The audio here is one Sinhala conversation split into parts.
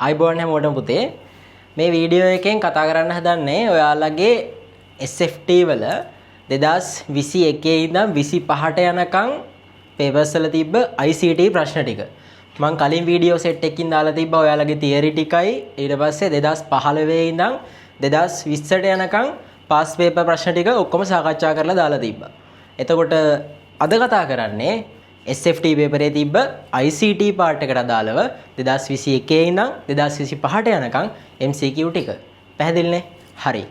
අයිබෝන් හැමෝටම පුතේ මේ වීඩියෝ එකෙන් කතා කරන්න හදන්නේ ඔයාලගේ SFT වල 2021 ඉඳන් 25ට යනකම් පේපර්ස් වල තිබ්බ ICT ප්‍රශ්න ටික. මම කලින් වීඩියෝ සෙට් එකකින් දාලා තිබ්බා ඔයාලගේ තියරි ටිකයි ඊට පස්සේ 2015 ඉඳන් 2020ට යනකම් පාස් පේපර් ප්‍රශ්න ටික ඔක්කොම සාකච්ඡා කරලා දාලා තිබ්බා. එතකොට අද කතා කරන්නේ SFT පේපරේ තිබ්බ ICT පාර්ට් එකට අදාළව 2021 ඉඳන් 2025ට යනකම් MCQ ටික. පැහැදිලිනේ? හරි.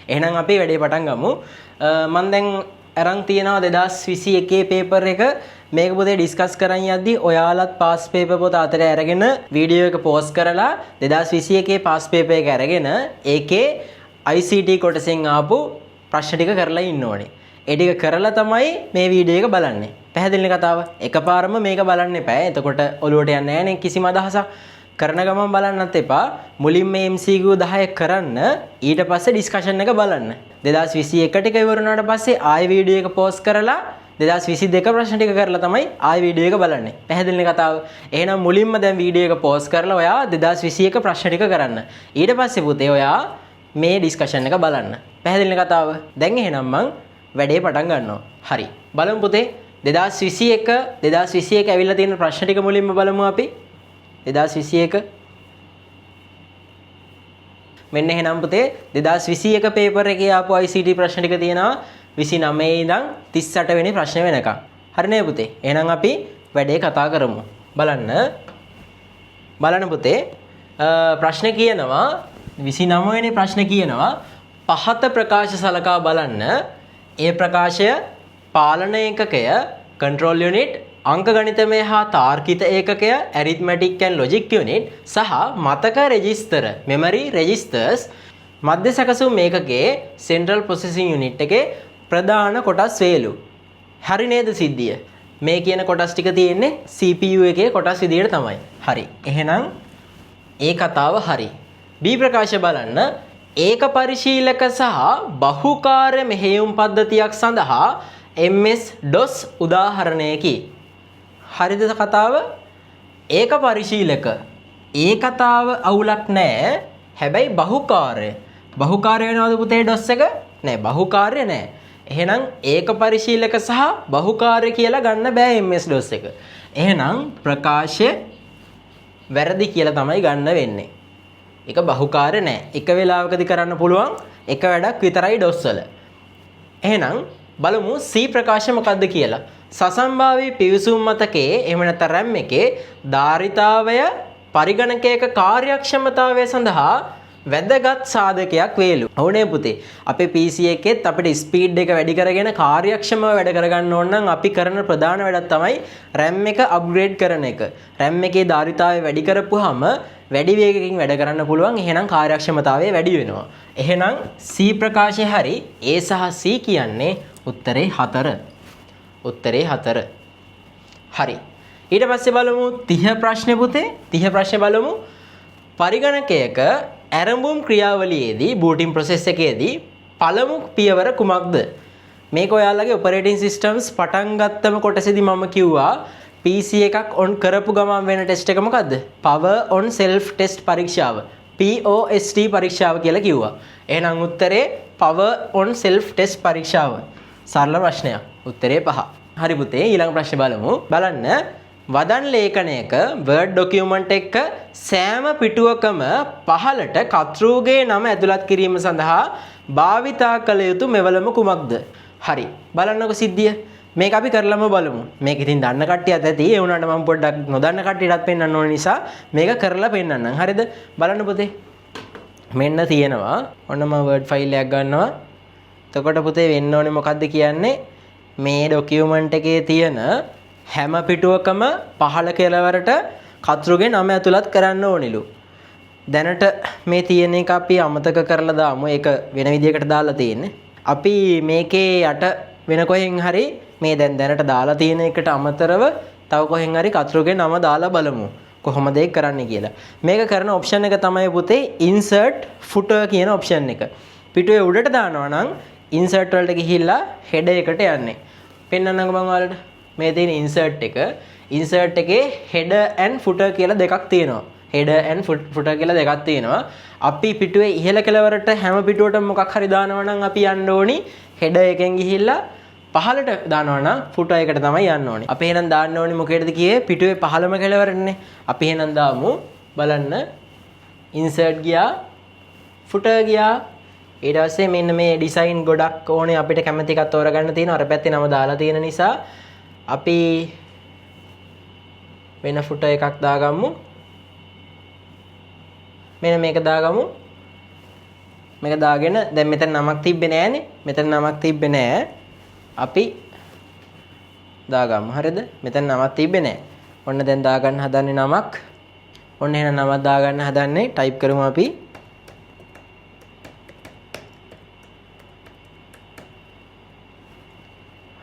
එහෙනම් අපි වැඩේ පටන් ගමු. මම දැන් අරන් තියනවා 2021 පේපර් එක මේක පොතේ ඩිස්කස් කරන් යද්දි ඔයාලත් පාස් පේපර් පොත අතර අරගෙන වීඩියෝ එක පෝස්ට් කරලා 2021 පාස් පේපර් එක අරගෙන ඒකේ ICT කොටසෙන් ආපු ප්‍රශ්න ටික කරලා ඉන්න ඕනේ. ඒ ටික කරලා තමයි මේ වීඩියෝ එක බලන්නේ. පැහැදිලිනේ කතාව? එකපාරම මේක බලන්න එපා. එතකොට ඔලුවට යන්නේ නැහැ නේ කිසිම අදහසක්. කරන ගමන් බලන්නත් එපා. මුලින්ම MCQ 10 කරන්න ඊට පස්සේ ඩිස්කෂන් එක බලන්න. 2021 ටික ඉවරුණාට පස්සේ ආයෙ වීඩියෝ එක පෝස්ට් කරලා 2022 ප්‍රශ්න ටික කරලා තමයි ආයෙ වීඩියෝ එක බලන්නේ. පැහැදිලිනේ කතාව? එහෙනම් මුලින්ම දැන් වීඩියෝ එක පෝස්ට් කරලා ඔයා 2021 ප්‍රශ්න ටික කරන්න. ඊට පස්සේ පුතේ ඔයා මේ ඩිස්කෂන් එක බලන්න. පැහැදිලිනේ කතාව? දැන් එහෙනම් මං වැඩේ පටන් ගන්නවා. හරි. බලමු පුතේ 2021 ඇවිල්ලා තියෙන ප්‍රශ්න ටික මුලින්ම බලමු අපි. 2021 මෙන්න එහෙනම් පුතේ 2021 පේපර් එකේ ආපු ICT ප්‍රශ්න ටික තියෙනවා 29 ඉඳන් 38 වෙනි ප්‍රශ්න වෙනකම්. හරි නේද පුතේ? එහෙනම් අපි වැඩේ කතා කරමු. බලන්න පුතේ ප්‍රශ්න කියනවා 29 වෙනි ප්‍රශ්න කියනවා පහත ප්‍රකාශ සලකා බලන්න. ඒ ප්‍රකාශය පාලන ඒකකය control unit අංක ගණිතමය හා තාර්කික ඒකකය arithmetic and logic unit සහ මතක රෙජිස්ටර් memory registers මධ්‍ය සැකසුම් ඒකකයේ central processing unit එකේ ප්‍රධාන කොටස් වේලු. හරි නේද සිද්ධිය? මේ කියන කොටස් ටික තියෙන්නේ CPU එකේ කොටස් විදියට තමයි. හරි. එහෙනම් ඒ කතාව හරි. B ප්‍රකාශ බලන්න ඒක පරිශීලක සහ බහුකාර්ය මෙහෙයුම් පද්ධතියක් සඳහා MS DOS උදාහරණයකි. හරිද කතාව? ඒක පරිශීලක. ඒ කතාව අවුලක් නැහැ. හැබැයි බහුකාර්ය. බහුකාර්ය වෙනවද පුතේ DOS එක? නෑ බහුකාර්ය නෑ. එහෙනම් ඒක පරිශීලක සහ බහුකාර්ය කියලා ගන්න බෑ MS DOS එක. එහෙනම් ප්‍රකාශය වැරදි කියලා තමයි ගන්න වෙන්නේ. ඒක බහුකාර්ය නෑ. එක වෙලාවකදී කරන්න පුළුවන් එක වැඩක් විතරයි DOS වල. එහෙනම් බලමු C ප්‍රකාශය මොකද්ද කියලා. සසම්භාවී පිවිසුම් මතකයේ එහෙම නැත්නම් RAM එකේ ධාරිතාවය පරිගණකයක කාර්යක්ෂමතාවය සඳහා වැදගත් සාධකයක් වේලු. ඕනේ පුතේ. අපේ PC එකෙත් අපිට ස්පීඩ් එක වැඩි කරගෙන කාර්යක්ෂමව වැඩ කරගන්න ඕන නම් අපි කරන ප්‍රධාන වැඩක් තමයි RAM එක අප්ග්‍රේඩ් කරන එක. RAM එකේ ධාරිතාවය වැඩි කරපුවාම වැඩි වේගකින් වැඩ කරන්න පුළුවන්. එහෙනම් කාර්යක්ෂමතාවය වැඩි වෙනවා. එහෙනම් C ප්‍රකාශය හරි. A සහ C කියන්නේ උත්තරේ 4. උත්තරේ 4. හරි. ඊට පස්සේ බලමු 30 ප්‍රශ්නේ පුතේ. 30 ප්‍රශ්නේ බලමු. පරිගණකයක ඇරඹුම් ක්‍රියාවලියේදී බූටින් ප්‍රොසෙස් එකේදී පළමු පියවර කුමක්ද? මේක ඔයාලගේ ඔපරේටින් සිස්ටම්ස් පටන් ගත්තම කොටසේදී මම කිව්වා PC එකක් ඔන් කරපු ගමන් වෙන ටෙස්ට් එක මොකද්ද? power on self test පරීක්ෂාව. POST පරීක්ෂාව කියලා කිව්වා. එහෙනම් උත්තරේ power on self test පරීක්ෂාව. සරල ප්‍රශ්නයක්. උත්තරේ 5. හරි පුතේ ඊළඟ ප්‍රශ්නේ බලමු. බලන්න වදන් ලේඛනයක Word document එක සෑම පිටුවකම පහළට කතෘගේ නම ඇතුළත් කිරීම සඳහා භාවිතා කළ යුතු මෙවලම කුමක්ද? හරි. බලන්නකො සිද්ධිය. මේක අපි කරලම බලමු. මේක ඉතින් දන්න කට්ටියත් ඇති. ඒ වුණාට මම පොඩ්ඩක් නොදන්න කට්ටියටත් පෙන්වන්න ඕන නිසා මේක කරලා පෙන්වන්නම්. හරිද? බලන්න පුතේ. මෙන්න තියෙනවා. ඔන්න මම Word file එකක් ගන්නවා. එතකොට පුතේ වෙන්න ඕනේ මොකද්ද කියන්නේ? මේ ડોකියුමන්ට් එකේ තියෙන හැම පිටුවකම පහළ කෙළවරට කතෘගේ නම ඇතුළත් කරන්න ඕනිලු. දැනට මේ තියෙන එක අපි අමතක කරලා දාමු. ඒක වෙන විදියකට දාලා තියෙන්නේ. අපි මේකේ යට වෙන කොහෙන් හරි මේ දැනට දාලා තියෙන එකට අමතරව තව කොහෙන් හරි කතෘගේ නම දාලා බලමු. කොහොමද ඒක කරන්නේ කියලා. මේක කරන ඔප්ෂන් එක තමයි පුතේ insert footer කියන ඔප්ෂන් එක. පිටුවේ උඩට දානවා නම් insert වලට ගිහිල්ලා header එකට යන්නේ. පෙන්නන්නකෝ මම ඔයාලට. මේ තියෙන insert එක. insert එකේ header and footer කියලා දෙකක් තියෙනවා. header and footer කියලා දෙකක් තියෙනවා. අපි පිටුවේ ඉහළ කෙළවරට හැම පිටුවටම මොකක් හරි දානවා නම් අපි යන්න ඕනි header එකෙන් ගිහිල්ලා පහළට දානවා නම් footer එකට තමයි යන්න ඕනි. අපි එහෙනම් දාන්න ඕනි මොකේද කියේ පිටුවේ පහළම කෙළවරටනේ. අපි එහෙනම් දාමු බලන්න insert ගියා footer ගියා. ඊට පස්සේ මෙන්න මේ ඩිසයින් ගොඩක් ඕනේ අපිට කැමති එකක් තෝරගන්න තියෙනවා. අර පැත්තේ නම දාලා තියෙන නිසා අපි වෙන footer එකක් දාගමු. මෙන්න මේක දාගමු. මේක දාගෙන දැන් මෙතන නමක් තිබ්බේ නෑනේ. මෙතන නමක් තිබ්බේ නෑ. අපි දාගමු. හරිද? මෙතන නමක් තිබ්බේ නෑ. ඔන්න දැන් දාගන්න හදන්නේ නමක්. ඔන්න එහෙනම් නමක් දාගන්න හදන්නේ. ටයිප් කරමු අපි.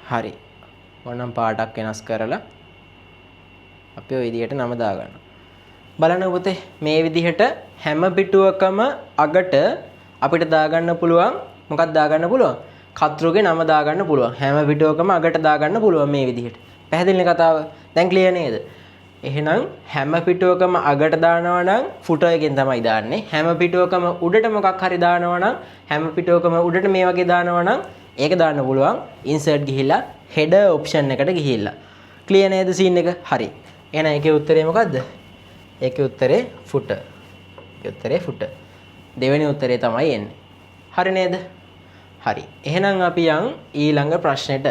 හරි. ඕනම් පාටක් වෙනස් කරලා අපි ওই විදිහට නම දාගන්නවා. බලන්න පුතේ මේ විදිහට හැම පිටුවකම අගට අපිට දාගන්න පුළුවන් මොකක්ද දාගන්න පුළුවන්? කතෘගේ නම දාගන්න පුළුවන්. හැම පිටුවකම අගට දාගන්න පුළුවන් මේ විදිහට. පැහැදිලිනේ කතාව? දැන් ක්ලියර් නේද? එහෙනම් හැම පිටුවකම අගට දානවා නම් footer එකෙන් තමයි දාන්නේ. හැම පිටුවකම උඩට මොකක් හරි දානවා නම් හැම පිටුවකම උඩට මේ වගේ දානවා නම් ඒක දාන්න පුළුවන් insert ගිහිල්ලා header option එකට ගිහිල්ලා. ක්ලියර් නේද scene එක? හරි. එහෙනම් ඒකේ උත්තරේ මොකද්ද? ඒකේ උත්තරේ footer. ඒකේ උත්තරේ footer. දෙවෙනි උත්තරේ තමයි එන්නේ. හරි නේද? හරි. එහෙනම් අපි යන් ඊළඟ ප්‍රශ්නෙට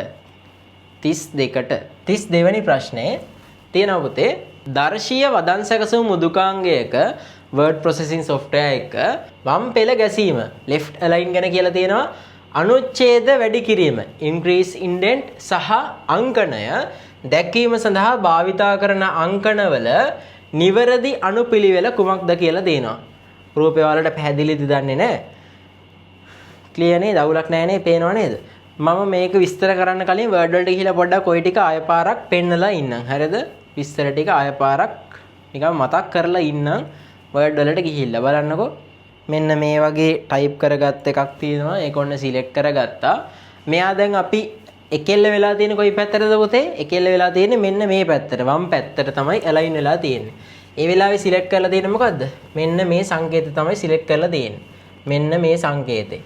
32ට. 32 වෙනි ප්‍රශ්නේ තියෙනවා පුතේ දර්ශීය වදන් සැකසුම් මුදුකාංගයක word processing software එක වම් පෙළ ගැසීම left align ගැන කියලා තියෙනවා. අනුච්ඡේද වැඩි කිරීම increase indent සහ අංකණය දැක්වීම සඳහා භාවිතා කරන අංකණවල නිවැරදි අනුපිළිවෙල කුමක්ද කියලා දෙනවා. රූපය වලට පැහැදිලිද දන්නේ නැහැ. ක්ලියර් නේද? අවුලක් නැහැ නේ? පේනව නේද? මම මේක විස්තර කරන්න කලින් වර්ඩ් වලට ගිහිලා පොඩ්ඩක් ওই ටික ආය පාරක් පෙන්නලා ඉන්නම්. හරිද? විස්තර ටික ආය පාරක් නිකන් මතක් කරලා ඉන්නම් වර්ඩ් වලට ගිහිල්ලා බලන්නකෝ. මෙන්න මේ වගේ ටයිප් කරගත්ත එකක් තියෙනවා. ඒක ඔන්න සිලෙක්ට් කරගත්තා. මෙයා දැන් අපි එකෙල්ල වෙලා තියෙන කොයි පැත්තටද පුතේ? එකෙල්ල වෙලා තියෙන්නේ මෙන්න මේ පැත්තට. වම් පැත්තට තමයි align වෙලා තියෙන්නේ. ඒ වෙලාවේ සිලෙක්ට් කරලා තියෙන්නේ මොකද්ද? මෙන්න මේ සංකේතය තමයි සිලෙක්ට් කරලා තියෙන්නේ. මෙන්න මේ සංකේතය.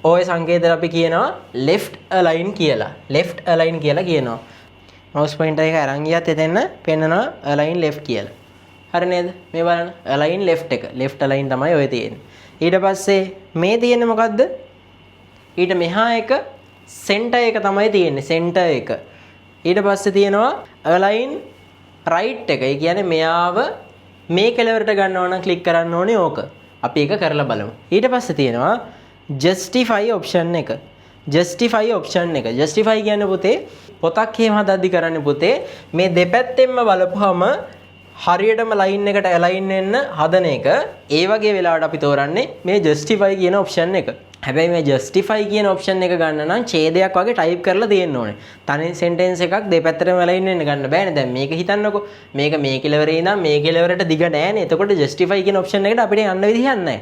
ওই සංකේතය අපි කියනවා left align කියලා. left align කියලා කියනවා. mouse pointer එක අරන් ගියත් එතන පෙන්නනවා align left කියලා. හරි නේද? මේ බලන්න align left එක. left align තමයි ඔය තියෙන්නේ. ඊට පස්සේ මේ තියෙන්නේ මොකද්ද? ඊට මෙහා එක center එක තමයි තියෙන්නේ. center එක. ඊට පස්සේ තියෙනවා align right එක. ඒ කියන්නේ මෙයාව මේ කෙළවරට ගන්නව නම් ක්ලික් කරන්න ඕනේ ඕක. අපි ඒක කරලා බලමු. ඊට පස්සේ තියෙනවා justify option එක. justify option එක. justify කියන්නේ පුතේ පොතක් එහෙම හදද්දි කරන්නේ පුතේ මේ දෙපැත්තෙන්ම බලපුවම හරියටම line එකට align වෙන්න හදන එක. ඒ වගේ වෙලාවට අපි තෝරන්නේ මේ justify කියන option එක. හැබැයි මේ justify කියන option එක ගන්න නම් ඡේදයක් වගේ type කරලා තියෙන්න ඕනේ. තනි sentence එකක් දෙපැත්තටම align වෙන්න ගන්න බෑනේ. දැන් මේක හිතන්නකෝ. මේක මේ කෙළවරේ ඉඳන් මේ කෙළවරට දිග නෑනේ. එතකොට justify කියන option එකට අපිට යන්න විදිහක් නැහැ.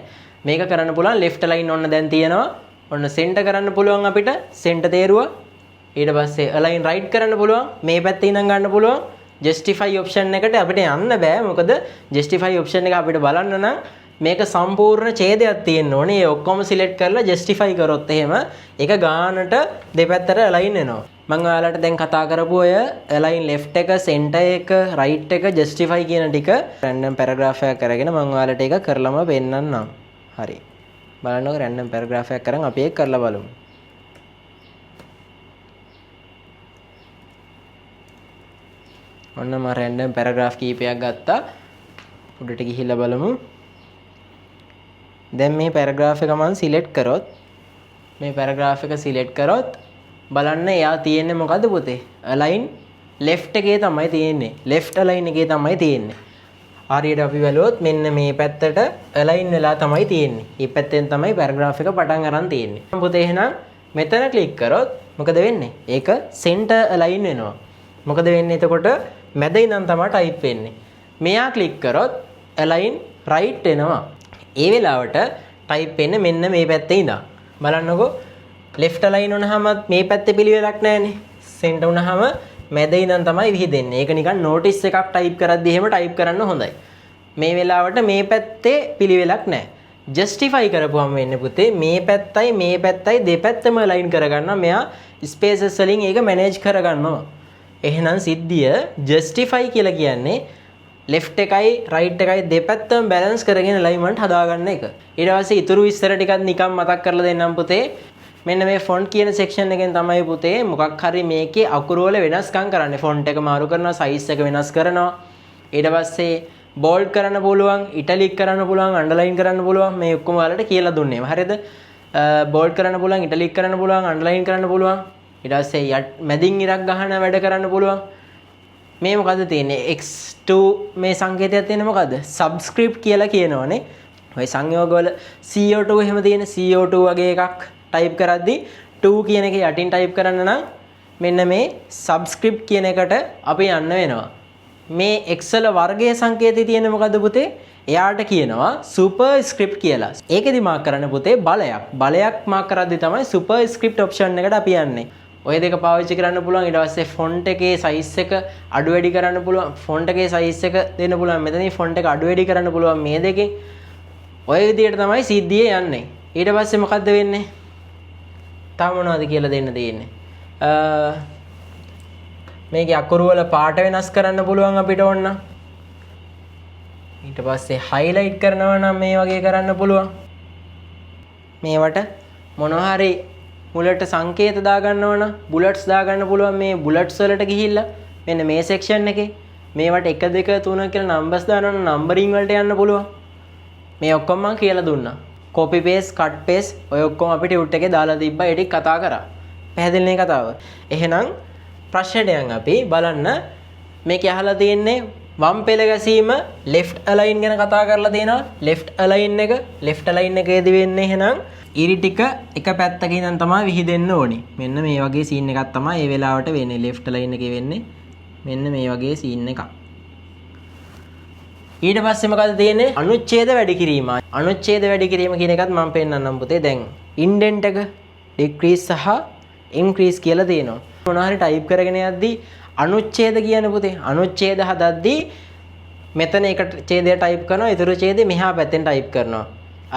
මේක කරන්න පුළුවන් left align ඔන්න දැන් තියෙනවා. ඔන්න center කරන්න පුළුවන් අපිට. center තේරුවා. ඊට පස්සේ align right කරන්න පුළුවන්. මේ පැත්තේ ඉඳන් ගන්න පුළුවන්. justify option එකට අපිට යන්න බෑ. මොකද justify option එක අපිට බලන්න නම් මේක සම්පූර්ණ ඡේදයක් තියෙන්න ඕනේ. ඒ ඔක්කොම select කරලා justify කරොත් එහෙම ඒක ගානට දෙපැත්තට align වෙනවා. මම ඔයාලට දැන් කතා කරපු ඔය align left එක, center එක, right එක, justify කියන ටික random paragraph එකක් අරගෙන මම ඔයාලට ඒක කරලම පෙන්නන්නම්. හරි. බලන්නකො random paragraph එකක් කරන් අපි ඒක කරලා බලමු. ඔන්න මම random paragraph කීපයක් ගත්තා. උඩට ගිහිල්ලා බලමු. දැන් මේ paragraph එක මම select කරොත් මේ paragraph එක select කරොත් බලන්න එයා තියෙන්නේ මොකද්ද පුතේ? align left එකේ තමයි තියෙන්නේ. left align එකේ තමයි තියෙන්නේ. හරියට අපි බැලුවොත් මෙන්න මේ පැත්තට align වෙලා තමයි තියෙන්නේ. මේ පැත්තෙන් තමයි paragraph එක පටන් අරන් තියෙන්නේ. පුතේ එහෙනම් මෙතන click කරොත් මොකද වෙන්නේ? ඒක center align වෙනවා. මොකද වෙන්නේ එතකොට මැද ඉඳන් තමයි type වෙන්නේ. මෙයා click කරොත් align right වෙනවා. ඒ වෙලාවට type වෙන්නේ මෙන්න මේ පැත්තේ ඉඳන්. බලන්නකෝ left align වුණාම මේ පැත්තේ පිළිවෙලක් නැහැනේ. center වුණාම මැද ඉඳන් තමයි විහිදෙන්නේ. ඒක නිකන් notice එකක් type කරද්දී එහෙම type කරන්න හොඳයි. මේ වෙලාවට මේ පැත්තේ පිළිවෙලක් නැහැ. ජස්ටිෆයි කරපුවම වෙන්නේ පුතේ මේ පැත්තයි දෙපැත්තම අලයින් කරගන්නවා. මෙයා ස්පේසස් වලින් ඒක මැනේජ් කරගන්නවා. එහෙනම් සිද්ධිය ජස්ටිෆයි කියලා කියන්නේ left එකයි right එකයි දෙපැත්තම බැලන්ස් කරගෙන alignment හදාගන්න එක. ඊට පස්සේ ඊතුරු විස්තර ටිකක් නිකන් මතක් කරලා දෙන්නම් පුතේ. මෙන්න මේ font කියන section එකෙන් තමයි පුතේ මොකක් හරි මේකේ අකුරු වල වෙනස්කම් කරන්නේ. font එක මාරු කරනවා, size එක වෙනස් කරනවා. ඊට පස්සේ bold කරන්න පුළුවන්, italic කරන්න පුළුවන්, underline කරන්න පුළුවන්. මේ ඔක්කොම වලට කියලා දුන්නේ. හරිද? bold කරන්න පුළුවන්, italic කරන්න පුළුවන්, underline කරන්න පුළුවන්. ඊට පස්සේ මැදින් ඉරක් ගහන වැඩ කරන්න පුළුවන්. මේ මොකද්ද තියෙන්නේ? x2 මේ සංකේතයක් තියෙන්නේ මොකද්ද? subscript කියලා කියනවනේ. ඔය සංයෝගවල CO2 එහෙම තියෙන CO2 වගේ එකක් ටයිප් කරද්දි 2 කියන එක යටින් ටයිප් කරන්න නම් මෙන්න මේ subscript කියන එකට අපි යන්න වෙනවා. මේ Excel වර්ගයේ සංකේතය තියෙන්නේ මොකද්ද පුතේ? එයාට කියනවා superscript කියලා. ඒකෙදි මාක් කරන්න පුතේ බලයක්. බලයක් මාක් කරද්දි තමයි superscript option එකට අපි යන්නේ. ඔය දෙක පාවිච්චි කරන්න පුළුවන්. ඊට පස්සේ font එකේ size එක අඩු වැඩි කරන්න පුළුවන්. font එකේ size එක දෙන්න පුළුවන්. මෙතනින් font එක අඩු වැඩි කරන්න පුළුවන් මේ දෙකෙන්. ඔය විදිහට තමයි සිද්ධිය යන්නේ. ඊට පස්සේ මොකද්ද වෙන්නේ? තව මොනවද කියලා දෙන්න තියෙන්නේ? මේකේ අකුරු වල පාට වෙනස් කරන්න පුළුවන් අපිට ඕන නම්. ඊට පස්සේ highlight කරනවා නම් මේ වගේ කරන්න පුළුවන්. මේවට මොනවා හරි මුලට සංකේත දාගන්නව නම් බුලට්ස් දාගන්න පුළුවන්. මේ බුලට්ස් වලට ගිහිල්ලා මෙන්න මේ section එකේ මේවට 1 2 3 කියලා numbers දානවා නම් numbering වලට යන්න පුළුවන්. මේ ඔක්කොම මම කියලා දුන්නා. copy paste cut paste ඔය ඔක්කොම අපිට උට් එකේ දාලා තිබ්බා. ඒ ටික කතා කරා. පැහැදිලිනේ කතාව. එහෙනම් ප්‍රශ්නෙට යන් අපි බලන්න. මේක අහලා තියෙන්නේ වම් පෙළ ගැසීම left align ගැන කතා කරලා තියෙනවා. left align එකේදී වෙන්නේ එහෙනම් ඉරි ටික එක පැත්තක ඉඳන් තමයි විහිදෙන්න ඕනේ. මෙන්න මේ වගේ සීන් එකක් තමයි මේ වෙලාවට වෙන්නේ. left align එකේ වෙන්නේ මෙන්න මේ වගේ සීන් එකක්. ඊට පස්සේ මොකද තියෙන්නේ? අනුච්ඡේද වැඩි කිරීම. අනුච්ඡේද වැඩි කිරීම කියන එකත් මම පෙන්නන්නම් පුතේ. දැන් indent එක decrease සහ increase කියලා තියෙනවා. මොනවා හරි type කරගෙන යද්දී අනුච්ඡේද කියන පුතේ. අනුච්ඡේද හදද්දී මෙතන එක ඡේදය type කරනවා. ඊටු ඡේදය මෙහා පැත්තෙන් type කරනවා.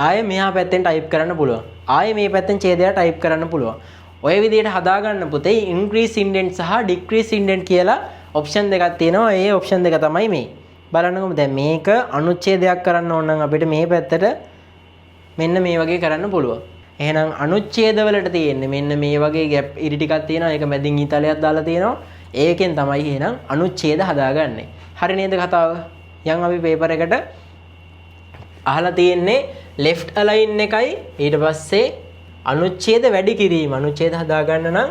ආයෙ මෙහා පැත්තෙන් type කරන්න පුළුවන්. ආයෙ මේ පැත්තෙන් ඡේදය type කරන්න පුළුවන්. ඔය විදිහට හදාගන්න පුතේ increase indent සහ decrease indent කියලා option දෙකක් තියෙනවා. ඒ option දෙක තමයි මේ. බලන්නකො දැන් මේක අනුච්ඡේදයක් කරන්න ඕන නම් අපිට මේ පැත්තට මෙන්න මේ වගේ කරන්න පුළුවන්. එහෙනම් අනුච්ඡේද වලට තියෙන්නේ මෙන්න මේ වගේ ગેප් ඉරි ටිකක් තියෙනවා. ඒක මැදින් ඊතලයක් දාලා තියෙනවා. ඒකෙන් තමයි එහෙනම් අනුච්ඡේද හදාගන්නේ. හරි නේද කතාව? යන් අපි පේපර් එකට අහලා තියෙන්නේ left align එකයි ඊට පස්සේ අනුච්ඡේද වැඩි කිරීම. අනුච්ඡේද හදාගන්න නම්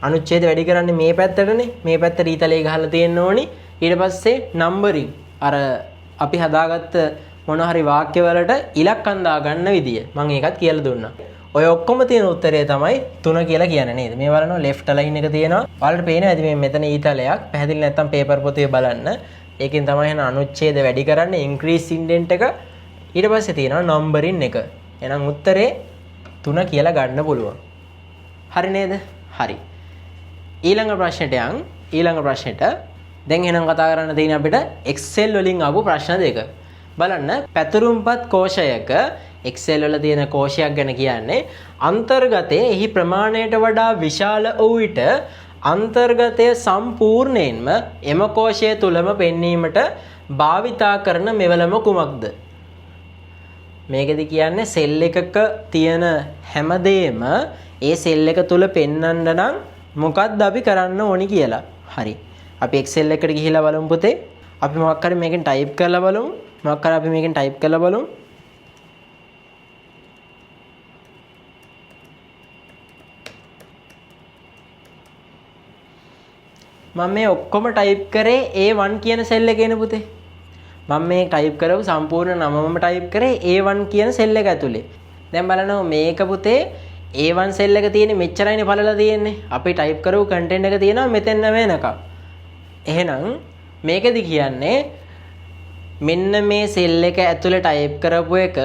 අනුච්ඡේද වැඩි කරන්නේ මේ පැත්තටනේ. මේ පැත්තට ඊතලයේ ගහලා තියෙන්න ඕනි. ඊට පස්සේ නම්බරින් අර අපි හදාගත්ත මොන හරි වාක්‍ය වලට ඉලක්කම් දාගන්න විදිය මම ඒකත් කියලා දුන්නා. ඔය ඔක්කොම තියෙන උත්තරය තමයි 3 කියලා කියන්නේ නේද? මේ බලනවා left align එක තියෙනවා. ඔයාලට පේනවා ඇති මේ මෙතන ඊතලයක්. පැහැදිලි නැත්තම් පේපර් පොතේ බලන්න. ඒකෙන් තමයි එහෙනම් අනුච්ඡේද වැඩි කරන්නේ increase indent එක. ඊට පස්සේ තියෙනවා නම්බරින් එක. එහෙනම් උත්තරේ 3 කියලා ගන්න පුළුවන්. හරි නේද? හරි. ඊළඟ ප්‍රශ්නෙට යන්. ඊළඟ ප්‍රශ්නෙට දැන් එහෙනම් කතා කරන්න තියෙන අපිට Excel වලින් ආපු ප්‍රශ්න දෙක. බලන්න පැතුරුම්පත් කෝෂයක Excel වල තියෙන කෝෂයක් ගැන කියන්නේ අන්තර්ගතයේ එහි ප්‍රමාණයට වඩා විශාල වූ විට අන්තර්ගතය සම්පූර්ණයෙන්ම එම කෝෂය තුලම පෙන්වීමට භාවිතා කරන මෙවලම කුමක්ද? මේකෙදි කියන්නේ සෙල් එකක තියෙන හැමදේම ඒ සෙල් එක තුල පෙන්වන්න නම් මොකක්ද අපි කරන්න ඕනි කියලා. හරි. අපි Excel එකට ගිහිලා බලමු පුතේ. අපි මොකක් හරි මේකෙන් type කරලා බලමු. මොකක් හරි අපි මේකෙන් type කරලා බලමු. මම මේ ඔක්කොම type කරේ A1 කියන cell එකේනේ පුතේ. මම මේ type කරපු සම්පූර්ණ නමම type කරේ A1 කියන cell එක ඇතුලේ. දැන් බලන්න මේක පුතේ A1 cell එක තියෙන්නේ මෙච්චරයිනේ බලලා තියෙන්නේ. අපි type කරපු content එක තියෙනවා මෙතෙන් වෙනකම්. එහෙනම් මේකෙදි කියන්නේ මෙන්න මේ සෙල් එක ඇතුලේ ටයිප් කරපු එක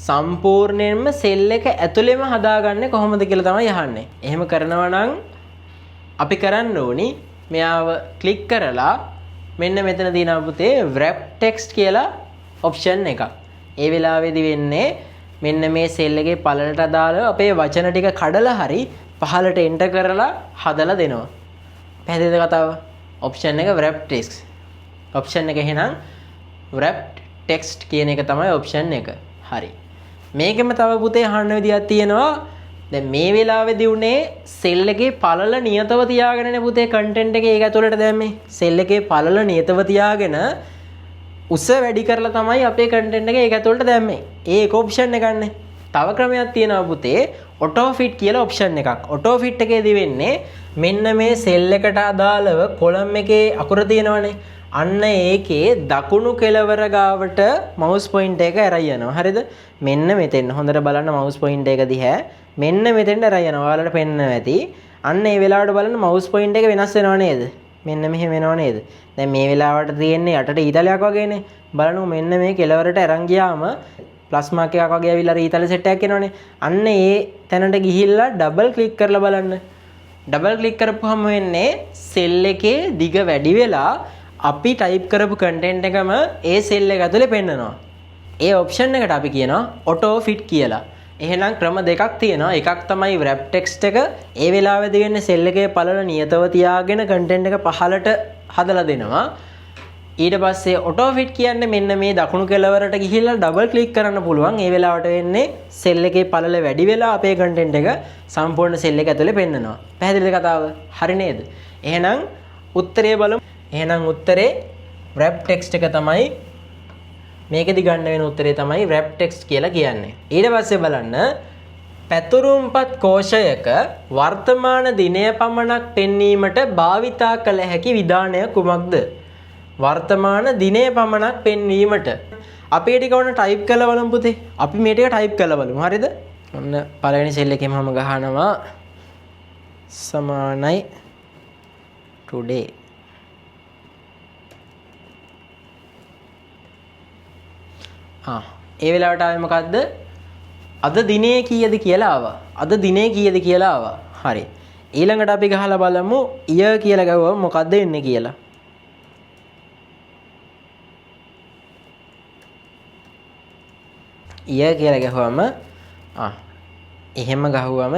සම්පූර්ණයෙන්ම සෙල් එක ඇතුලේම හදාගන්නේ කොහොමද කියලා තමයි අහන්නේ. එහෙම කරනවා නම් අපි කරන්න ඕනි මෙයාව ක්ලික් කරලා මෙන්න මෙතන තියෙනවා පුතේ wrap text කියලා ඔප්ෂන් එකක්. ඒ වෙලාවේදී වෙන්නේ මෙන්න මේ සෙල් එකේ පළලට අදාළව අපේ වචන ටික කඩලා හරි පහළට එන්ටර් කරලා හදලා දෙනවා. පැහැදිලිද කතාව? ඔප්ෂන් එක wrapped text. ඔප්ෂන් එක එහෙනම් wrapped text කියන එක තමයි ඔප්ෂන් එක. හරි. මේකෙම තව පුතේ අහන්න විදියක් තියෙනවා. දැන් මේ වෙලාවේදී උනේ සෙල් එකේ පළල නියතව තියාගෙනනේ පුතේ කන්ටෙන්ට් එකේ ඒක ඇතුළට දැම්මේ. සෙල් එකේ පළල නියතව තියාගෙන උස වැඩි කරලා තමයි අපේ කන්ටෙන්ට් එක ඒක ඇතුළට දැම්මේ. ඒක ඔප්ෂන් එකන්නේ. තව ක්‍රමයක් තියෙනවා පුතේ ඔටෝ ෆිට් කියලා ඔප්ෂන් එකක්. ඔටෝ ෆිට් එකේදී වෙන්නේ මෙන්න මේ සෙල් එකට අදාළව කොලම් එකේ අකුර තියෙනවනේ. අන්න ඒකේ දකුණු කෙළවර ගාවට මවුස් පොයින්ටර් එක ඇරයි යනවා. හරිද? මෙන්න මෙතෙන් හොඳට බලන්න මවුස් පොයින්ටර් එක දිහා. මෙන්න මෙතෙන්ට ඇරයි යනවා. ඔයාලට පෙන්නනවා ඇති. අන්න ඒ වෙලාවට බලන්න මවුස් පොයින්ටර් එක වෙනස් වෙනව නේද? මෙන්න මෙහෙම වෙනව නේද? දැන් මේ වෙලාවට තියෙන්නේ යටට ඊතලයක් වගේනේ. බලන්නකො මෙන්න මේ කෙළවරට අරන් ගියාම ප්ලස් මාක් එකක් වගේ ඇවිල්ලා ඊතල සෙට් එකක් එනවනේ. අන්න ඒ තැනට ගිහිල්ලා ඩබල් ක්ලික් කරලා බලන්න. ඩබල් ක්ලික් කරපුවම වෙන්නේ සෙල් එකේ දිග වැඩි වෙලා අපි ටයිප් කරපු කන්ටෙන්ට් එකම ඒ සෙල් එක ඇතුලේ පෙන්නනවා. ඒ ඔප්ෂන් එකට අපි කියනවා ඔටෝ ෆිට් කියලා. එහෙනම් ක්‍රම දෙකක් තියෙනවා. එකක් තමයි wrap text එක. ඒ වෙලාවේදී වෙන්නේ සෙල් එකේ පළල නියතව තියාගෙන කන්ටෙන්ට් එක පහළට හදලා දෙනවා. ඊට පස්සේ ඔටෝ ෆිට් කියන්නේ මෙන්න මේ දකුණු කෙළවරට ගිහිල්ලා ඩබල් ක්ලික් කරන්න පුළුවන්. ඒ වෙලාවට වෙන්නේ සෙල් එකේ පළල වැඩි වෙලා අපේ කන්ටෙන්ට් එක සම්පූර්ණ සෙල් එක ඇතුලේ පෙන්නනවා. පැහැදිලිද කතාව? හරි නේද? එහෙනම් උත්තරය බලමු. එහෙනම් උත්තරේ wrap text එක තමයි මේකෙදි ගන්න වෙන උත්තරේ තමයි wrap text කියලා කියන්නේ. ඊට පස්සේ බලන්න පැතුරුම්පත් කෝෂයක වර්තමාන දිනය පමණක් පෙන්වීමට භාවිතා කළ හැකි විධානය කුමක්ද? වර්තමාන දිනය පමණක් පෙන්වීමට. අපි ටික ඔන්න ටයිප් කරලා බලමු පුතේ. අපි මේ ටික ටයිප් කරලා බලමු. හරිද? ඔන්න පළවෙනි සෙල් එකේම මම ගහනවා සමානයි today. ඒ වෙලාවට ආවේ මොකද්ද? අද දිනේ කීයද කියලා ආවා. අද දිනේ කීයද කියලා ආවා. හරි. ඊළඟට අපි ගහලා බලමු year කියලා ගවුවම මොකද්ද එන්නේ කියලා. year කියලා ගහුවම එහෙම ගහුවම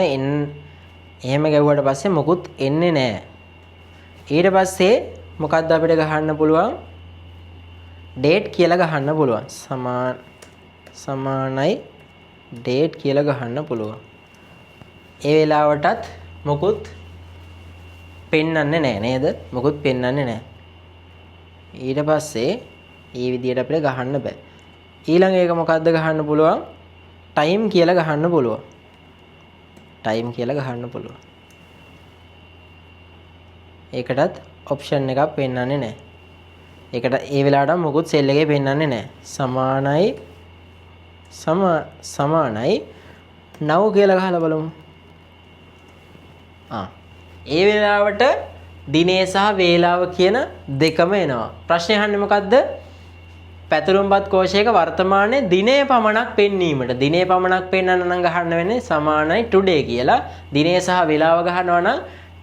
එහෙම ගැව්වට පස්සේ මොකුත් එන්නේ නැහැ. ඊට පස්සේ මොකද්ද අපිට ගහන්න පුළුවන්? date කියලා ගහන්න පුළුවන්. සමානයි date කියලා ගහන්න පුළුවන්. ඒ වෙලාවටත් මොකුත් පෙන්වන්නේ නැහැ නේද? මොකුත් පෙන්වන්නේ නැහැ. ඊට පස්සේ මේ විදියට අපිට ගහන්න බෑ. ඊළඟ එක මොකද්ද ගහන්න පුළුවන්? time කියලා ගහන්න පුළුවන්. time කියලා ගහන්න පුළුවන්. ඒකටත් ඔප්ෂන් එකක් පෙන්වන්නේ නැහැ. ඒකට ඒ වෙලාවට මොකුත් සෙල් එකේ පෙන්වන්නේ නැහැ. සමානයි now කියලා ගහලා බලමු. ඒ වෙලාවට දිනේ සහ වේලාව කියන දෙකම එනවා. ප්‍රශ්නේ අහන්නේ මොකද්ද? පැතුරුම්පත් කෝෂයක වර්තමානයේ දිනේ පමණක් පෙන්වීමට. දිනේ පමණක් පෙන්වන්න නම් ගහන්න වෙන්නේ සමානයි today කියලා. දිනේ සහ වේලාව ගහනවා නම්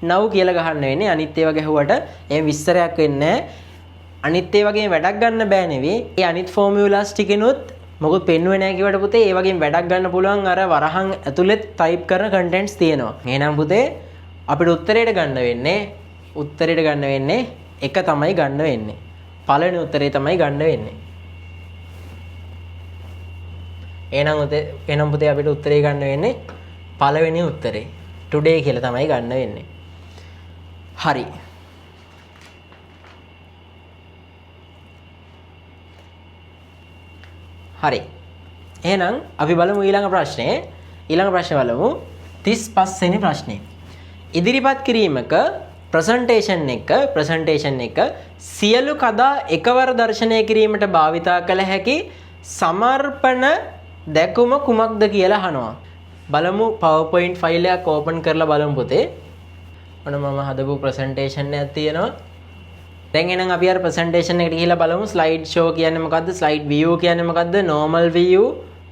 now කියලා ගහන්න වෙන්නේ. අනිත් ඒවා ගැහුවට එහෙම විස්තරයක් වෙන්නේ නැහැ. අනිත් ඒ වගේම වැඩක් ගන්න බෑ නෙවෙයි. ඒ අනිත් ෆෝමියුලාස් ටිකෙනුත් මොකුත් පෙන්වුවේ නැහැ කිව්වට පුතේ ඒ වගේම වැඩක් ගන්න පුළුවන් අර වරහන් ඇතුලේ ටයිප් කරන කන්ටෙන්ට්ස් තියෙනවා. එහෙනම් පුතේ අපිට උත්තරයට ගන්න වෙන්නේ එක තමයි ගන්න වෙන්නේ. පළවෙනි උත්තරේ තමයි ගන්න වෙන්නේ. එහෙනම් පුතේ අපිට උත්තරේ ගන්න වෙන්නේ පළවෙනි උත්තරේ. today කියලා තමයි ගන්න වෙන්නේ. හරි. හරි. එහෙනම් අපි බලමු ඊළඟ ප්‍රශ්නේ. ඊළඟ ප්‍රශ්නේ බලමු 35 වෙනි ප්‍රශ්නේ. ඉදිරිපත් කිරීමක ප්‍රසන්ටේෂන් එක සියලු කදා එකවර දර්ශනය කිරීමට භාවිතා කළ හැකි සමර්පණ දැකුම කුමක්ද කියලා අහනවා. බලමු PowerPoint ෆයිල් එකක් ඕපන් කරලා බලමු පුතේ. ඔන්න මම හදපු ප්‍රසන්ටේෂන් එකක් තියෙනවා. දැන් එහෙනම් අපි අර ප්‍රසන්ටේෂන් එකට ගිහිල්ලා බලමු ස්ලයිඩ් ෂෝ කියන්නේ මොකද්ද? ස්ලයිඩ් view කියන්නේ මොකද්ද? normal view,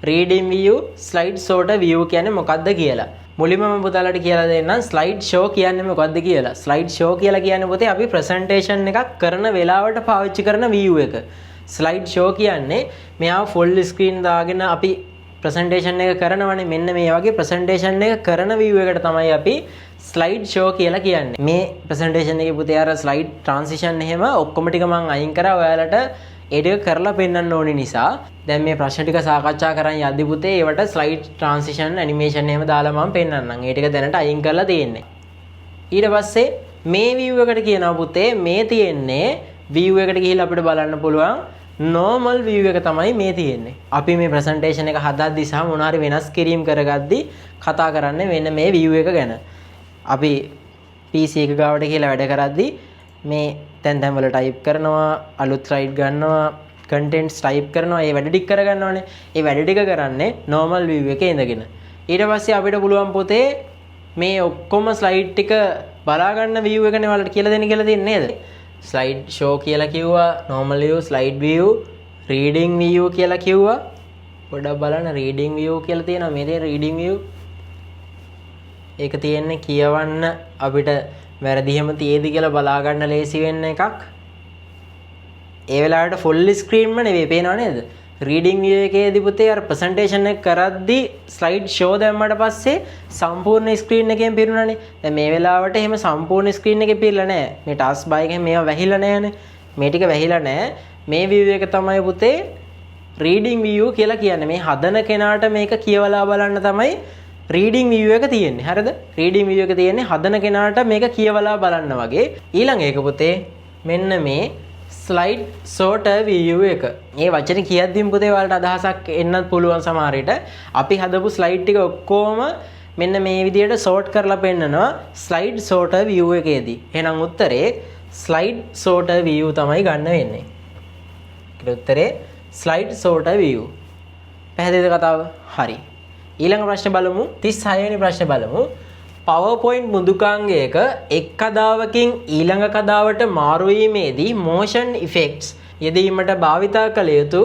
reading view, slide sorter view කියන්නේ මොකද්ද කියලා. මුලින්ම මම පුතාලට කියලා දෙන්නම් ස්ලයිඩ් ෂෝ කියන්නේ මොකද්ද කියලා. ස්ලයිඩ් ෂෝ කියලා කියන්නේ පුතේ අපි ප්‍රසන්ටේෂන් එකක් කරන වෙලාවට පාවිච්චි කරන view එක. ස්ලයිඩ් ෂෝ කියන්නේ මෙයා ෆුල් ස්ක්‍රීන් දාගෙන අපි ප්‍රසන්ටේෂන් එක කරනවනේ. මෙන්න මේ වගේ ප්‍රසන්ටේෂන් එක කරන view එකට තමයි අපි ස්ලයිඩ් ෂෝ කියලා කියන්නේ. මේ ප්‍රසන්ටේෂන් එකේ පුතේ අර ස්ලයිඩ් ට්‍රාන්සිෂන් එහෙම ඔක්කොම ටික මම අයින් කරා ඔයාලට ඒ ටික කරලා පෙන්නන්න ඕනේ නිසා. දැන් මේ ප්‍රශ්න ටික සාකච්ඡා කරන් යද්දි පුතේ ඒවට ස්ලයිඩ් ට්‍රාන්සිෂන් ඇනිමේෂන් එහෙම දාලා මම පෙන්නන්නම්. ඒ ටික දැනට අයින් කරලා තියෙන්නේ. ඊට පස්සේ මේ view එකට කියනවා පුතේ මේ තියෙන්නේ view එකට ගිහිල්ලා අපිට බලන්න පුළුවන් normal view එක තමයි මේ තියෙන්නේ. අපි මේ presentation එක හදද්දි සහ මොන හරි වෙනස් කිරීම කරගද්දි කතා කරන්නේ වෙන මේ view එක ගැන. අපි PC එක ගාවට කියලා වැඩ කරද්දි මේ තැන් වල type කරනවා, අලුත් slide ගන්නවා, contents type කරනවා, ඒ වැඩ ටික කරගන්නවානේ. ඒ වැඩ ටික කරන්නේ normal view එකේ ඉඳගෙන. ඊට පස්සේ අපිට පුළුවන් පුතේ මේ ඔක්කොම slide ටික බලා ගන්න view එකනේ වලට කියලා දෙන්න කියලා තියන්නේ නේද? slide show කියලා කිව්වා, normal view, slide view, reading view කියලා කිව්වා. පොඩ්ඩක් බලන්න reading view කියලා තියෙනවා. මේ දේ reading view. ඒක තියෙන්නේ කියවන්න අපිට වැරදි හැම තියේදී කියලා බලා ගන්න ලේසි වෙන්න එකක්. ඒ වෙලාවට full screen ම නෙවෙයි පේනව නේද? reading view එකේදී පුතේ අර presentation එක කරද්දී slide show දැම්මට පස්සේ සම්පූර්ණ screen එකෙන් පිරුණානේ. දැන් මේ වෙලාවට එහෙම සම්පූර්ණ screen එකේ පිරලා නැහැ. මේ task bar එකෙන් මේවා වැහිලා නැහැනේ. මේ ටික වැහිලා නැහැ. මේ view එක තමයි පුතේ reading view කියලා කියන්නේ. මේ හදන කෙනාට මේක කියවලා බලන්න තමයි reading view එක තියෙන්නේ. හරිද? reading view එක තියෙන්නේ හදන කෙනාට මේක කියවලා බලන්න වගේ. ඊළඟ එක පුතේ මෙන්න මේ slide sorter view එක. මේ වචනේ කියද්දිම පුතේ ඔයාලට අදහසක් එන්නත් පුළුවන් සමහර විට. අපි හදපු slide ටික ඔක්කොම මෙන්න මේ විදිහට sort කරලා පෙන්නනවා slide sorter view එකේදී. එහෙනම් උත්තරේ slide sorter view තමයි ගන්න වෙන්නේ. ඒකට උත්තරේ slide sorter view. පැහැදිලිද කතාව? හරි. ඊළඟ ප්‍රශ්න බලමු. 36 වෙනි ප්‍රශ්න බලමු. PowerPoint මුදුකාංගයක එක් කදාවකින් ඊළඟ කදාවට මාරු වීමේදී motion effects යෙදීමට භාවිතා කළ යුතු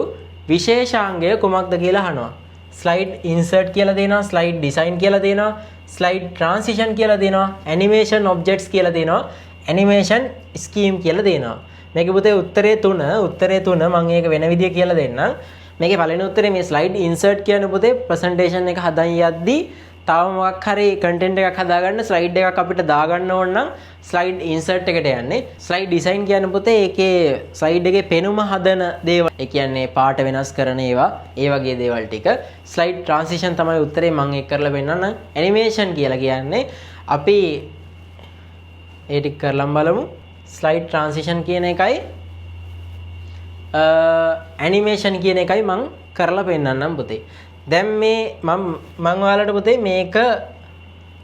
විශේෂාංගය කුමක්ද කියලා අහනවා. slide insert කියලා දෙනවා, slide design කියලා දෙනවා, slide transition කියලා දෙනවා, animation objects කියලා දෙනවා, animation scheme කියලා දෙනවා. මේකේ පුතේ උත්තරේ 3 මම ඒක වෙන විදිය කියලා දෙන්නම්. මේකේ පළවෙනි උත්තරේ මේ slide insert කියන්නේ පුතේ presentation එක හදන් යද්දී තව මොකක් හරි content එකක් හදාගන්න slide එකක් අපිට දාගන්න ඕන නම් slide insert එකට යන්නේ. slide design කියන්නේ පුතේ ඒකේ slide එකේ පෙනුම හදන දේවල්. ඒ කියන්නේ පාට වෙනස් කරන ඒවා, ඒ වගේ දේවල් ටික. slide transition තමයි උත්තරේ මම ඒක කරලා පෙන්නන්න. animation කියලා කියන්නේ අපි ඒ ටික කරලම් බලමු. slide transition කියන එකයි animation කියන එකයි මම කරලා පෙන්නන්නම් පුතේ. දැන් මේ මම ඔයාලට පුතේ මේක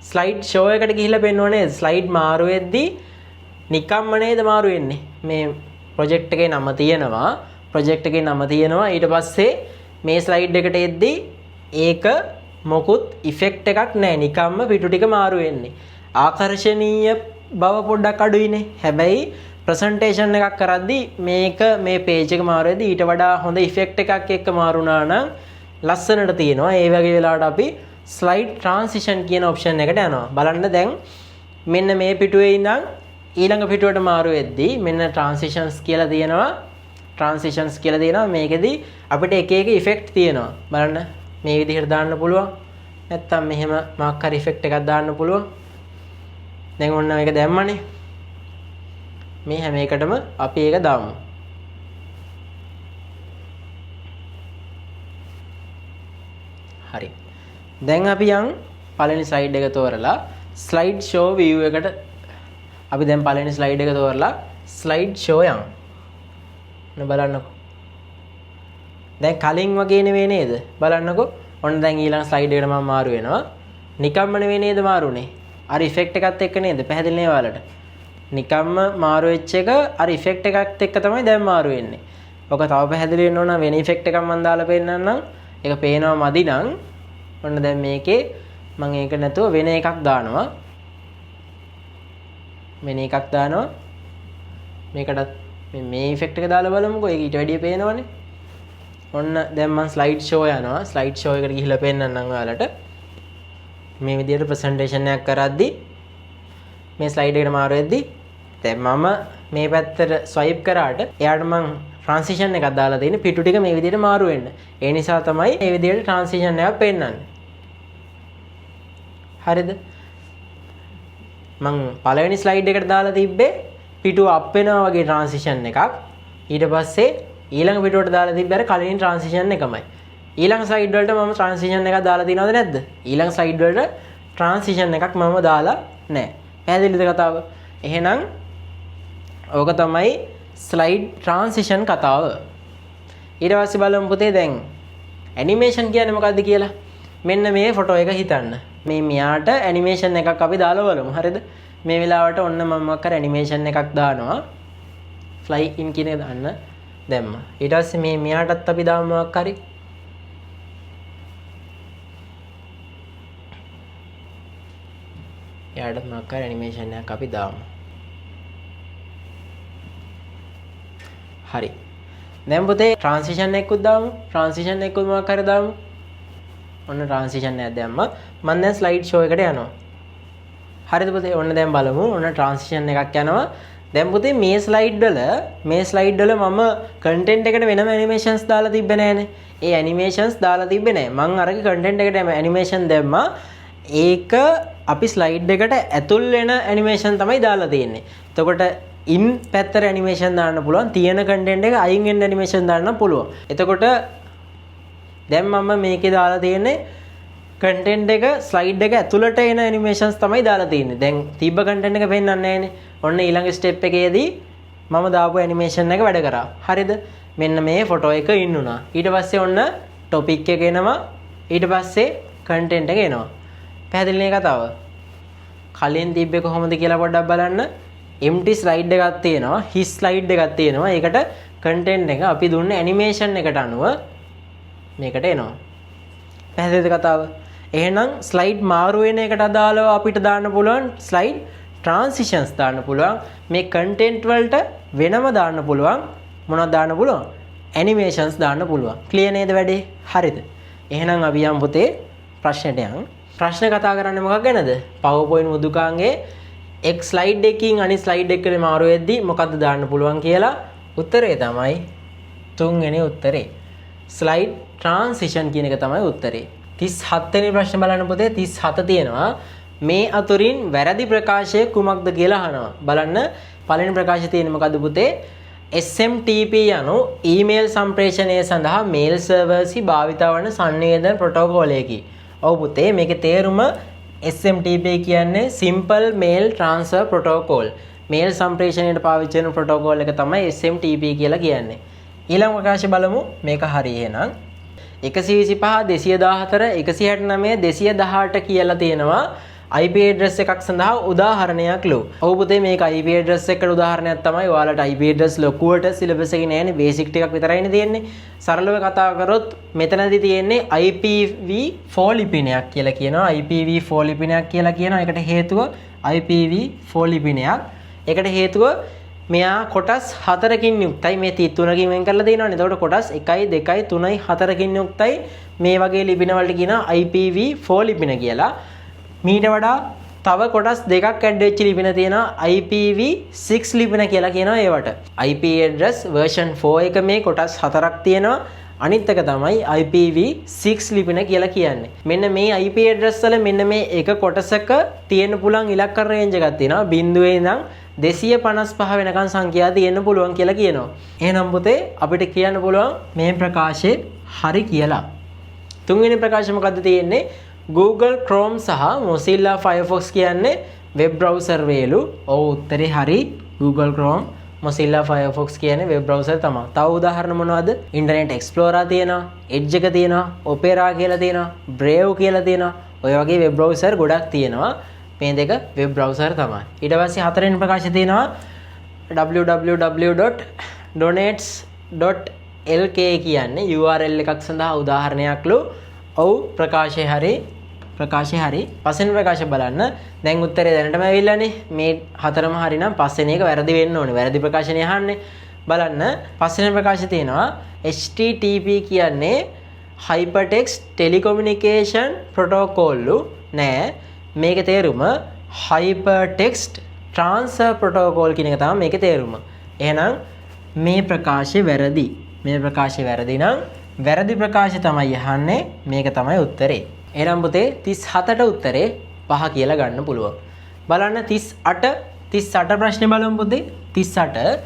ස්ලයිඩ් ෂෝ එකට ගිහිල්ලා පෙන්වන්නේ ස්ලයිඩ් මාරු වෙද්දී නිකම්ම නේද මාරු වෙන්නේ. මේ ප්‍රොජෙක්ට් එකේ නම තියෙනවා. ඊට පස්සේ මේ ස්ලයිඩ් එකට එද්දී ඒක මොකුත් ඉෆෙක්ට් එකක් නැහැ. නිකම්ම පිටු ටික මාරු වෙන්නේ. ආකර්ෂණීය බව පොඩ්ඩක් අඩුයිනේ. හැබැයි ප්‍රසන්ටේෂන් එකක් කරද්දී මේක මේ පේජ් එක මාරු වෙද්දී ඊට වඩා හොඳ ඉෆෙක්ට් එකක් එක්ක මාරුණා නම් ලස්සනට තියෙනවා. ඒ වගේ වෙලාවට අපි slide transition කියන option එකට යනවා. බලන්න දැන් මෙන්න මේ පිටුවේ ඉඳන් ඊළඟ පිටුවට මාරු වෙද්දී මෙන්න transitions කියලා තියෙනවා. මේකෙදි අපිට එක එක effect තියෙනවා. බලන්න මේ විදිහට දාන්න පුළුවන්. නැත්තම් මෙහෙම මොකක් හරි effect එකක් දාන්න පුළුවන්. දැන් ඔන්න මේක දැම්මනේ. මේ හැම එකටම අපි ඒක දාමු. හරි. දැන් අපි යන් පළවෙනි slide එක තෝරලා slide show view එකට අපි දැන් පළවෙනි slide එක තෝරලා slide show යන්. බලන්නකෝ. දැන් කලින් වගේ නෙවෙයි නේද? බලන්නකෝ. ඔන්න දැන් ඊළඟ slide එකට මම මාරු වෙනවා. නිකම්ම නෙවෙයි නේද මාරුනේ? අර effect එකත් එක්ක නේද? පැහැදිලි නේ ඔයාලට? නිකම්ම මාරු වෙච්ච එක අර effect එකත් එක්ක තමයි දැන් මාරු වෙන්නේ. ඔක තව පැහැදිලි වෙන්න ඕන වෙන effect එකක් මම දාලා පෙන්නන්නම්. ඒක පේනවා මදි නම් ඔන්න දැන් මේකේ මම ඒක නැතුව වෙන එකක් දානවා. මේකටත් මේ ඉෆෙක්ට් එක දාලා බලමුකෝ. ඒක ඊට වැඩිය පේනවනේ. ඔන්න දැන් මම ස්ලයිඩ් ෂෝ යනවා. ස්ලයිඩ් ෂෝ එකට ගිහිල්ලා පෙන්නන්නම් ඔයාලට. මේ විදිහට ප්‍රසන්ටේෂන් එකක් කරද්දී මේ ස්ලයිඩ් එකට මාරු වෙද්දී දැන් මම මේ පැත්තට ස්වයිප් කරාට එයාට මම ට්‍රාන්සිෂන් එකක් දාලා තියෙන්නේ පිටු ටික මේ විදිහට මාරු වෙන්න. ඒ නිසා තමයි මේ විදිහට ට්‍රාන්සිෂන් එකක් පෙන්නන්නේ. හරිද? මම පළවෙනි ස්ලයිඩ් එකට දාලා තිබ්බේ පිටුව අප් වෙනවා වගේ ට්‍රාන්සිෂන් එකක්. ඊට පස්සේ ඊළඟ පිටුවට දාලා තිබ්බේ අර කලින් ට්‍රාන්සිෂන් එකමයි. ඊළඟ ස්ලයිඩ් වලට මම ට්‍රාන්සිෂන් එකක් දාලා තියෙනවද නැද්ද? ඊළඟ ස්ලයිඩ් වලට ට්‍රාන්සිෂන් එකක් මම දාලා නැහැ. පැහැදිලිද කතාව? එහෙනම් ඕක තමයි ස්ලයිඩ් ට්‍රාන්සිෂන් කතාව. ඊට පස්සේ බලමු පුතේ දැන් ඇනිමේෂන් කියන්නේ මොකක්ද කියලා. මෙන්න මේ ෆොටෝ එක හිතන්න. මේ මෙයාට ඇනිමේෂන් එකක් අපි දාලා බලමු. හරිද? මේ වෙලාවට ඔන්න මම මොකක් කර ඇනිමේෂන් එකක් දානවා. fly in කියන එක දාන්න දැම්මා. ඊට පස්සේ මේ මෙයාටත් අපි දාමු මොකක් හරි. එයාටත් මොකක් කර ඇනිමේෂන් එකක් අපි දාමු. හරි. දැන් පුතේ ට්‍රාන්සිෂන් එකකුත් දාමු. ට්‍රාන්සිෂන් එකකුත් මොකක් හරි දාමු. ඔන්න ට්‍රාන්සිෂන් එකක් දැම්මා. මම දැන් ස්ලයිඩ් ෂෝ එකට යනවා. හරිද පුතේ? ඔන්න දැන් බලමු. ඔන්න ට්‍රාන්සිෂන් එකක් යනවා. දැන් පුතේ මේ ස්ලයිඩ් වල මම කන්ටෙන්ට් එකට වෙනම ඇනිමේෂන්ස් දාලා තිබ්බේ නෑනේ. ඒ ඇනිමේෂන්ස් දාලා තිබ්බේ නෑ. මම අරගේ කන්ටෙන්ට් එකට ඇනිමේෂන් දැම්මා. ඒක අපි ස්ලයිඩ් එකට ඇතුල් වෙන ඇනිමේෂන් තමයි දාලා තියෙන්නේ. එතකොට ඉන් පැත්තට ඇනිමේෂන් දාන්න පුළුවන්. තියෙන කන්ටෙන්ට් එක අයින් වෙන ඇනිමේෂන් දාන්න පුළුවන්. එතකොට දැන් මම මේකේ දාලා තියෙන්නේ කන්ටෙන්ට් එක ස්ලයිඩ් එක ඇතුළට එන ඇනිමේෂන්ස් තමයි දාලා තියෙන්නේ. දැන් තිබ්බ කන්ටෙන්ට් එක පෙන්වන්නේ නැහැනේ. ඔන්න ඊළඟ ස්ටෙප් එකේදී මම දාපු ඇනිමේෂන් එක වැඩ කරා. හරිද? මෙන්න මේ ෆොටෝ එක ඉන්නුණා. ඊට පස්සේ ඔන්න ටොපික් එක එනවා. ඊට පස්සේ කන්ටෙන්ට් එක එනවා. පැහැදිලි නේ කතාව? කලින් තිබ්බේ කොහොමද කියලා පොඩ්ඩක් බලන්න. empty slide එකක් තියෙනවා. his slide එකක් තියෙනවා. ඒකට content එක අපි දුන්න animation එකට අනුව මේකට එනවා. පැහැදිලිද කතාව? එහෙනම් slide මාරු වෙන එකට අදාළව අපිට දාන්න පුළුවන් slide transitions දාන්න පුළුවන්. මේ content වලට වෙනම දාන්න පුළුවන්. මොනවද දාන්න පුළුවන්? animations දාන්න පුළුවන්. clear නේද වැඩේ? හරිද? එහෙනම් අපි යම් පුතේ ප්‍රශ්නෙට යන්. ප්‍රශ්න කතා කරන්නේ මොකක් ගැනද? PowerPoint මුදුකාංගේ එක් ස්ලයිඩ් එකකින් අනිත් ස්ලයිඩ් එකට මාරු වෙද්දී මොකද්ද දාන්න පුළුවන් කියලා උත්තරේ තමයි තුන්වෙනි උත්තරේ. ස්ලයිඩ් ට්‍රාන්සිෂන් කියන එක තමයි උත්තරේ. 37 වෙනි ප්‍රශ්න බලන්න පුතේ 37 තියෙනවා. මේ අතුරින් වැරදි ප්‍රකාශය කුමක්ද කියලා අහනවා. බලන්න පළවෙනි ප්‍රකාශය තියෙන්නේ මොකද්ද පුතේ? SMTP යනු ඊමේල් සම්ප්‍රේෂණය සඳහා මේල් සර්වර්සි භාවිත වන සංවේදන ප්‍රොටෝකෝලයකි. ඔව් පුතේ මේකේ තේරුම SMTP කියන්නේ Simple Mail Transfer Protocol. Mail සම්ප්‍රේෂණයට පාවිච්චි කරන ප්‍රොටෝකෝල් එක තමයි SMTP කියලා කියන්නේ. ඊළඟ ප්‍රකාශය බලමු. මේක හරි එහෙනම් 125 214 169 218 කියලා තියෙනවා. IP address එකක් සඳහා උදාහරණයක් ලෝ. ඔව් පුතේ මේක IP address එකට උදාහරණයක් තමයි. ඔයාලට IP address ලොකුවට සිලබස් එකේ නෑනේ. බේසික් ටිකක් විතරයිනේ තියෙන්නේ. සරලව කතා කරොත් මෙතනදී තියෙන්නේ IPv4 ලිපිනයක් කියලා කියනවා. IPv4 ලිපිනයක් කියලා කියනවා. ඒකට හේතුව IPv4 ලිපිනයක්. ඒකට හේතුව මෙයා කොටස් 4කින් යුක්තයි. මේ 33කින් වෙන් කරලා තියෙනවානේ. එතකොට කොටස් 1 2 3 4කින් යුක්තයි. මේ වගේ ලිපින වලට කියනවා IPv4 ලිපින කියලා. මීට වඩා තව කොටස් දෙකක් ඇඩ් වෙච්ච ලිපින තියෙනවා IPv6 ලිපින කියලා කියනවා ඒවට. IP address version 4 එක මේ කොටස් 4ක් තියෙනවා. අනිත් එක තමයි IPv6 ලිපින කියලා කියන්නේ. මෙන්න මේ IP address වල මෙන්න මේ එක කොටසක තියෙන්න පුළුවන් ඉලක්ක රේන්ජ් එකක් තියෙනවා. 0 ඉඳන් 255 වෙනකන් සංඛ්‍යා තියෙන්න පුළුවන් කියලා කියනවා. එහෙනම් පුතේ අපිට කියන්න පුළුවන් මේ ප්‍රකාශය හරි කියලා. තුන්වෙනි ප්‍රකාශය මොකද්ද තියෙන්නේ? Google Chrome සහ Mozilla Firefox කියන්නේ වෙබ් බ්‍රවුසර් වේලු. ඔව් උත්තරේ හරි. Google Chrome Mozilla Firefox කියන්නේ වෙබ් බ්‍රවුසර් තමයි. තව උදාහරණ මොනවද? Internet Explorer තියෙනවා, Edge එක තියෙනවා, Opera කියලා තියෙනවා, Brave කියලා තියෙනවා. ඔය වගේ වෙබ් බ්‍රවුසර් ගොඩක් තියෙනවා. මේ දෙක වෙබ් බ්‍රවුසර් තමයි. ඊට පස්සේ හතරවෙනි ප්‍රකාශය තියෙනවා www.donates.lk කියන්නේ URL එකක් සඳහා උදාහරණයක්ලු. ඔව් ප්‍රකාශය හරි. පස්වෙනි ප්‍රකාශය බලන්න. දැන් උත්තරේ දැනටම ඇවිල්ලානේ. මේ හතරම හරි නම් පස්වෙනි එක වැරදි වෙන්න ඕනේ. වැරදි ප්‍රකාශනේ අහන්නේ. බලන්න පස්වෙනි ප්‍රකාශය තියෙනවා HTTP කියන්නේ Hypertext Telecommunication Protocol නෑ. මේකේ තේරුම Hypertext Transfer Protocol කියන එක තමයි මේකේ තේරුම. එහෙනම් මේ ප්‍රකාශය වැරදි. මේ ප්‍රකාශය වැරදි නම් වැරදි ප්‍රකාශය තමයි අහන්නේ. මේක තමයි උත්තරේ. එහෙනම් පුතේ 37ට උත්තරේ 5 කියලා ගන්න පුළුවන්. බලන්න 38 ප්‍රශ්නේ බලමු පුතේ. 38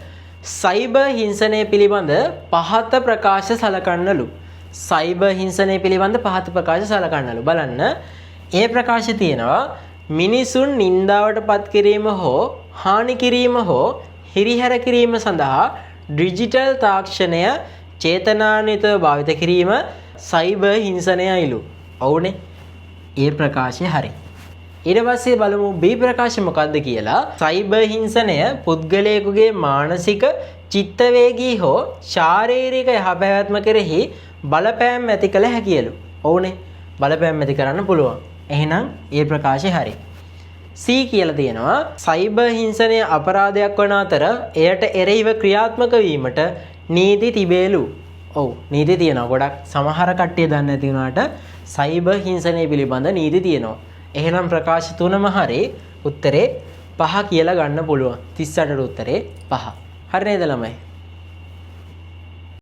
සයිබර් හිංසනය පිළිබඳ පහත ප්‍රකාශ සලකන්නලු. සයිබර් හිංසනය පිළිබඳ පහත ප්‍රකාශ සලකන්නලු. බලන්න ඒ ප්‍රකාශය තියෙනවා මිනිසුන් නින්දාවට පත් කිරීම හෝ හානි කිරීම හෝ හිරිහැර කිරීම සඳහා ඩිජිටල් තාක්ෂණය චේතනාන්විතව භාවිත කිරීම සයිබර් හිංසනයයිලු. ඔව්නේ. ඒ ප්‍රකාශය හරි. ඊට පස්සේ බලමු B ප්‍රකාශය මොකක්ද කියලා. සයිබර් හිංසනය පුද්ගලයෙකුගේ මානසික, චිත්ත වේගී හෝ ශාරීරික යහපැවැත්ම කෙරෙහි බලපෑම් ඇති කළ හැකියලු. ඔව්නේ. බලපෑම් ඇති කරන්න පුළුවන්. එහෙනම් ඒ ප්‍රකාශය හරි. C කියලා තියෙනවා සයිබර් හිංසනය අපරාධයක් වන අතර එයට එරෙහිව ක්‍රියාත්මක වීමට නීති තිබේලු. ඔව් නීති තියෙනවා. ගොඩක් සමහර කට්ටිය දන්නේ නැති වුණාට සයිබර් හිංසනය පිළිබඳ නීති තියෙනවා. එහෙනම් ප්‍රකාශ තුනම හරි. උත්තරේ 5 කියලා ගන්න පුළුවන්. 38ට උත්තරේ 5. හරි නේද ළමයි?